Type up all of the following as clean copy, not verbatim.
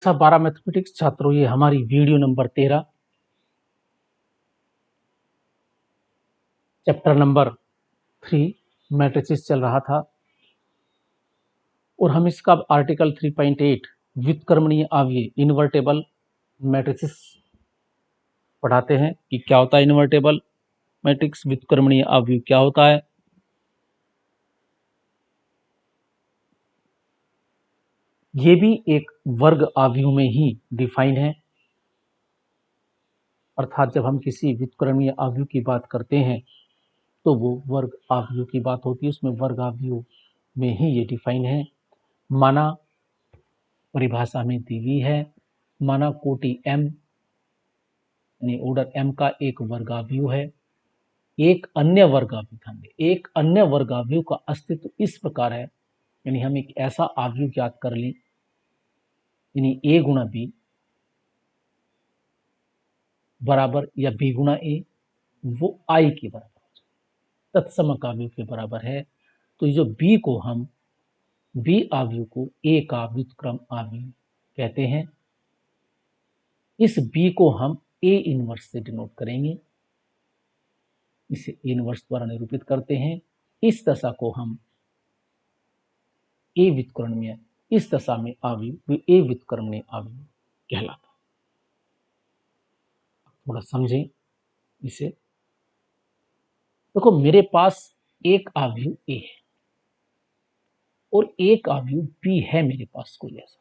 कक्षा 12 मैथमेटिक्स छात्रों, ये हमारी video number 13 chapter number 3 matrices चल रहा था और हम इसका आर्टिकल 3.8 व्युत्क्रमणीय अवयव इन्वर्टेबल मैट्रिसेस पढ़ाते हैं कि क्या होता है इन्वर्टेबल मैट्रिक्स, व्युत्क्रमणीय अवयव क्या होता है। ये भी एक वर्ग अवयव में ही डिफाइन है, अर्थात जब हम किसी व्युत्क्रमणीय अवयव की बात करते हैं तो वो वर्ग अवयव की बात होती है, उसमें वर्ग अवयव में ही ये डिफाइन है। माना परिभाषा में दी हुई है, माना कोटि m यानी ऑर्डर m का एक वर्गावयव है, एक अन्य वर्गावयव एक अन्य वर्गावयव का अस्तित्व इस प्रकार है, यानी हम एक ऐसा अवयव ज्ञात कर लें, यानी a गुणा b बराबर या b गुणा a वो i के बराबर हो जाए, तत्समक अवयव के बराबर है। तो जो b को हम b अवयव को a का व्युत्क्रम अवयव कहते हैं। इस b को हम a इनवर्स से डिनोट करेंगे, इसे a इनवर्स द्वारा निरूपित करते हैं। इस दशा को हम a व्युत्क्रमणीय, इस दशा में अवयव a व्युत्क्रमणीय अवयव कहलाता। थोड़ा समझें इसे। देखो, मेरे पास एक अवयव a है और एक अवयव b है मेरे पास कोई ऐसा।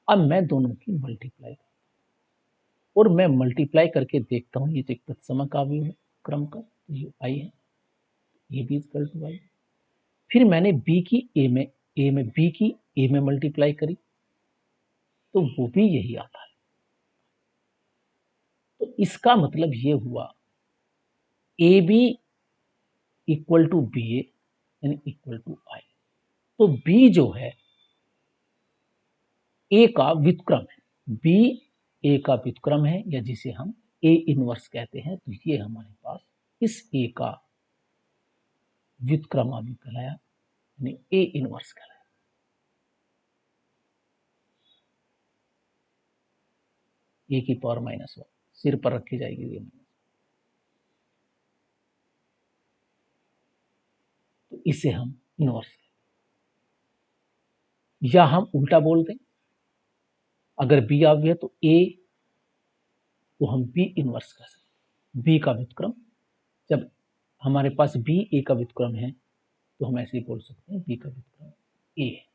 अब मैं दोनों की मल्टीप्लाई और मैं मल्टीप्लाई करके देखता हूं, ये एक तत्समक अवयव है क्रम का, ये i है, ये भी इक्वल टू i। फिर मैंने b की b की a में मल्टीप्लाई करी तो वो भी यही आता है। तो इसका मतलब ये हुआ A B equal to B A यानी इक्वल टू आई। तो b जो है a का व्युत्क्रम है, b a का व्युत्क्रम है, या जिसे हम a इनवर्स कहते हैं। तो ये हमारे पास इस a का व्युत्क्रम अवयव कहलाया, यानी a इनवर्स कहलाया। a की पावर -1 सिर पर रखी जाएगी ये माइनस, तो इसे हम इनवर्स, या हम उल्टा बोल दें, अगर b अवयव है तो a को हम b इनवर्स कर सकते। b का व्युत्क्रम, जब हमारे पास b a का व्युत्क्रम है तो हम ऐसे ही बोल सकते हैं b का व्युत्क्रम a है।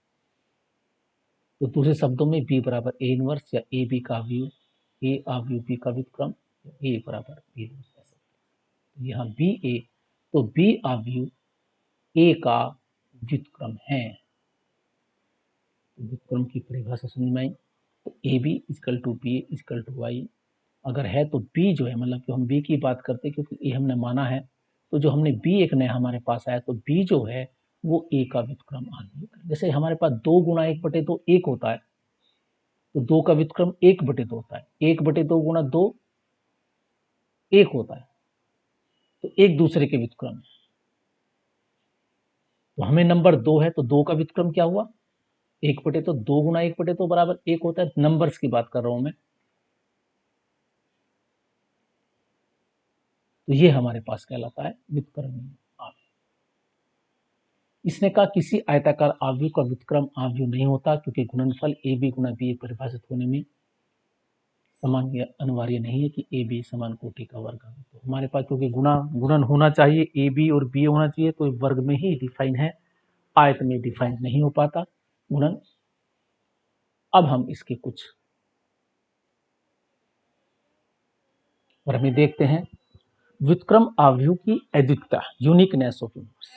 तो दूसरे शब्दों में b बराबर a इनवर्स या a b का अवयव, a अवयव b का व्युत्क्रम, a बराबर b इनवर्स कह सकते हैं। यहाँ b a, तो b अवयव a का व्युत्क्रम है। व्युत्क्रम की परिभाषा समझ में आई। तो ए b equal to b equal to y अगर है तो b जो है, मतलब कि हम b की बात करते हैं क्योंकि a हमने माना है, तो जो हमने b एक नया हमारे पास आया, तो b जो है वो a का व्युत्क्रम अवयव। जैसे हमारे पास 2 गुणा 1/2 1 होता है, तो 2 का व्युत्क्रम 1/2 होता है। 1/2 गुणा 2 1 होता है, तो एक दूसरे के व्युत्क्रम है। तो हमें नंबर 2 है, तो 2 का व्युत्क्रम क्या हुआ 1/2, 2 गुणा 1/2 बराबर 1 होता है। नंबर्स की बात कर रहा हूं मैं। तो ये हमारे पास कहलाता है व्युत्क्रमणीय अवयव। इसने कहा किसी आयताकार अवयव का व्युत्क्रम अवयव नहीं होता, क्योंकि गुणनफल ए बी गुणा बी परिभाषित होने में समान या अनिवार्य नहीं है कि ए बी समान कोटि का वर्ग है। तो हमारे पास क्योंकि गुणन होना चाहिए, ए बी और बी होना चाहिए, तो वर्ग में ही डिफाइन है, आयत में डिफाइन नहीं हो पाता गुणन। अब हम इसके कुछ और हमें देखते हैं व्युत्क्रम अवयव की अद्वितीयता, यूनिकनेस ऑफ इनवर्स।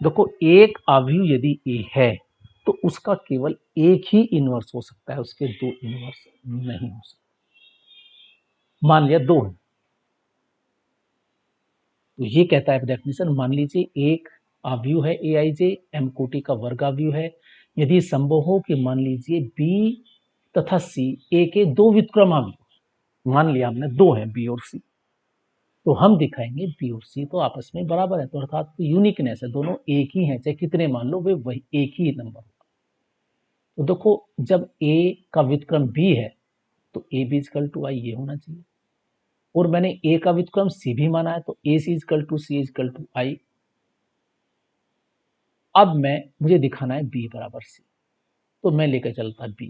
देखो, एक अवयव यदि ए है तो उसका केवल एक ही इनवर्स हो सकता है, उसके 2 इनवर्स नहीं हो सकते। मान लिया 2 है, तो ये कहता है डेफिनेशन, मान लीजिए एक अवयव है ए आई जे, एम कोटि का वर्ग अवयव है। यदि संभव हो कि मान लीजिए बी तथा सी ए के 2 व्युत्क्रम अवयव, मान लिया हमने 2 है बी और सी, तो हम दिखाएंगे बी और सी तो आपस में बराबर है, तो अर्थात यूनिकनेस है, दोनों एक ही हैं, चाहे कितने मान लो वे वही एक ही नंबर होगा। तो देखो जब a का व्युत्क्रम b है तो ए बी इजकल टू आई ये होना चाहिए, और मैंने a का व्युत्क्रम c भी माना है तो A C equal to C equal to I. अब मुझे दिखाना है b बराबर c, तो मैं लेकर चलता b,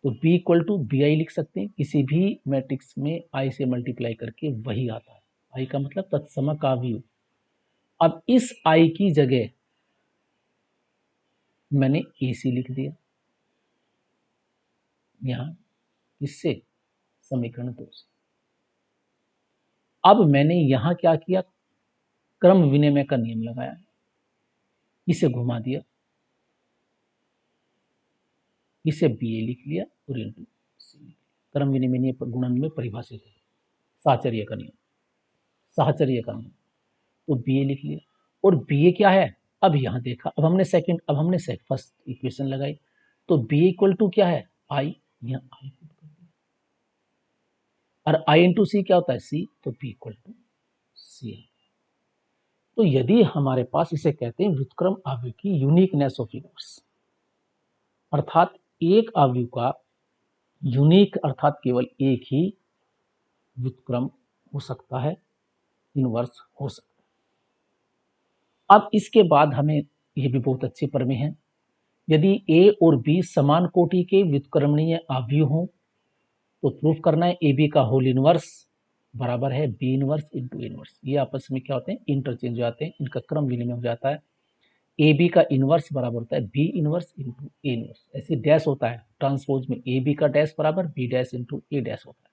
तो b equal to b I लिख सकते हैं, किसी भी मैट्रिक्स में i से मल्टीप्लाई करके वही आता है, i का मतलब तत्समक अवयव। अब इस i की जगह मैंने ए सी लिख दिया यहां, किससे, समीकरण 2 से। अब मैंने यहां क्या किया, क्रम विनिमय का नियम लगाया, इसे घुमा दिया, इसे बी ए लिख लिया और इंटू सी, क्रम विनिमय गुणन में परिभाषित है साहचर्य का नियम, साहचर्य का नियम, तो बी ए लिख लिया। और बी ए क्या है, अब यहां देखा, अब हमने फर्स्ट इक्वेशन लगाई, तो बी इक्वल टू क्या है, आई, यहां आई, और आई इंटू सी क्या होता है सी, तो बी इक्वल टू सी है। तो यदि हमारे पास, इसे कहते हैं व्युत्क्रम अवयव की यूनिकनेस ऑफ इनवर्स, अर्थात एक अवयव का यूनिक अर्थात केवल एक ही व्युत्क्रम हो सकता है, इनवर्स हो सकता है। अब इसके बाद हमें यह भी बहुत अच्छे प्रमेय हैं, यदि ए और बी समान कोटि के व्युत्क्रमणीय अवयव हों तो प्रूफ करना है ए बी का होल इनवर्स बराबर है बी इनवर्स इंटू इनवर्स, ये आपस में क्या होते हैं, इंटरचेंज हो जाते हैं, इनका क्रम विनिमय हो जाता है। ए बी का इनवर्स बराबर होता है b inverse into a inverse, ऐसे डैश होता है ट्रांसपोज में, ए बी का डैश बराबर b dash into a dash होता है,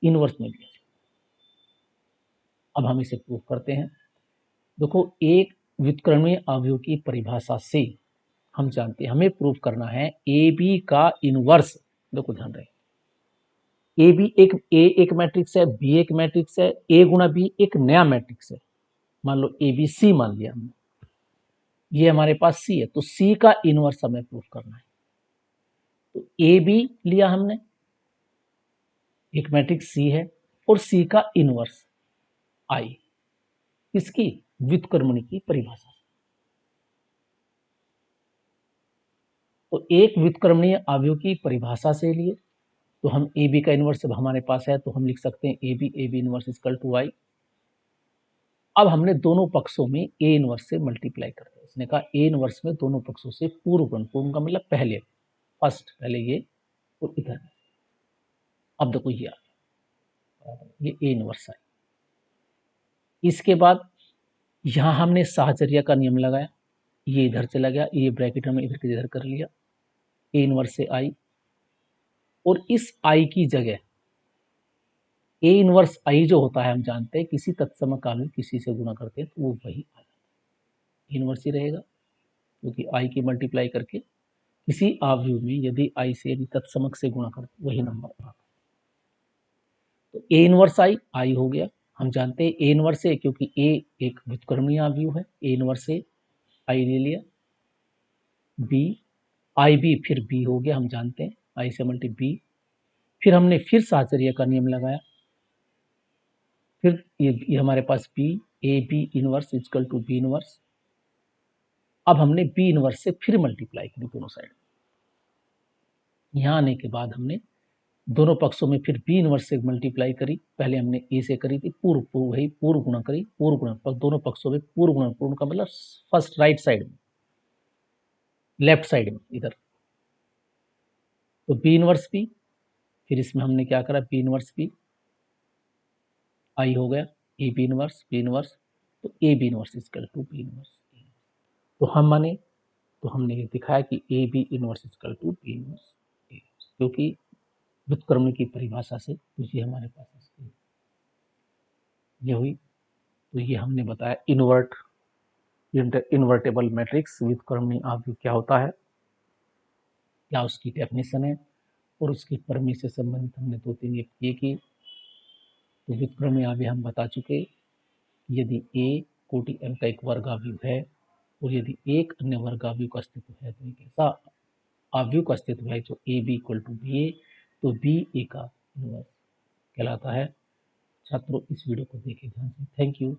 इनवर्स में भी। अब हम इसे प्रूफ करते हैं। देखो एक व्युत्क्रमणीय अवयव की परिभाषा से हम जानते हैं, हमें प्रूफ करना है ए बी का इनवर्स, देखो ध्यान रहे, ए बी एक मैट्रिक्स है, बी एक मैट्रिक्स है, ए गुणा बी एक नया मैट्रिक्स है, मान लो ए बी सी मान लिया हमने, ये हमारे पास सी है, तो सी का इनवर्स हमें प्रूफ करना है। तो ए बी लिया हमने, एक मैट्रिक्स सी है, और सी का इनवर्स आई, किसकी, व्युत्क्रमणि की परिभाषा। तो एक व्युत्क्रमणीय अवयव की परिभाषा से लिए, तो हम ए बी का इनवर्स जब हमारे पास है तो हम लिख सकते हैं A B inverse equal to I. अब हमने दोनों पक्षों में ए इनवर्स से मल्टीप्लाई कर दिया, इसने कहा ए इनवर्स में दोनों पक्षों से पूर्व गुण, पूर्व का मतलब पहले, पहले ये और इधर, अब देखो ये आ गया, ये ए इनवर्स आई। इसके बाद यहां हमने साहचर्य का नियम लगाया, ये इधर चला गया, ये ब्रैकेट हमने इधर के इधर कर लिया, ए इनवर्स से आई, और इस आई की जगह ए इनवर्स आई जो होता है, हम जानते हैं किसी तत्समक अवयव किसी से गुणा करते हैं तो वो वही आ जाता है, इनवर्स ही रहेगा, क्योंकि आई की मल्टीप्लाई करके किसी अवयव में यदि आई से यदि तत्समक से गुणा करते वही नंबर आता है। तो ए इनवर्स आई हो गया, हम जानते हैं ए इनवर्स ए, क्योंकि ए एक व्युत्क्रमणीय अवयव है, ए इनवर्स ए आई ले लिया, बी आई बी फिर बी हो गया, हम जानते हैं आई से मल्टी बी, फिर हमने फिर साहचर्य का नियम लगाया, फिर ये हमारे पास B, A B inverse equal to B inverse. अब हमने बी इनवर्स से फिर मल्टीप्लाई करी दोनों साइड, यहां आने के बाद हमने दोनों पक्षों में फिर बी इनवर्स से मल्टीप्लाई करी, पहले हमने ए से करी थी पूर्व वही पूर्व गुणा करी, पूर्व गुणा दोनों पक्षों में पूर्व गुणा, पूर्व का मतलब फर्स्ट राइट साइड में, लेफ्ट साइड में इधर, तो बी इनवर्स बी, फिर इसमें हमने क्या करा, बी इनवर्स बी आई हो गया, A B inverse B inverse, तो ए B inverse equal to B inverse, तो हम माने, तो हमने ये दिखाया कि A B inverse equal to B inverse, क्योंकि व्युत्क्रम की परिभाषा से तो ये हमारे पास ये हुई। तो ये हमने बताया इन्वर्टेबल मैट्रिक्स व्युत्क्रमणीय अवयव क्या होता है, क्या उसकी डेफिनेशन है, और उसके प्रमेय से संबंधित हमने 2-3 ये की। तो व्युत्क्रमणीय अवयव हम बता चुके, यदि ए कोटि m का एक वर्ग अवयव है और यदि एक अन्य वर्ग अवयव का अस्तित्व है, तो एक ऐसा अवयव का अस्तित्व है जो A B equal to B A, तो बी ए का इनवर्स कहलाता है। छात्रों इस वीडियो को देखें ध्यान से, थैंक यू।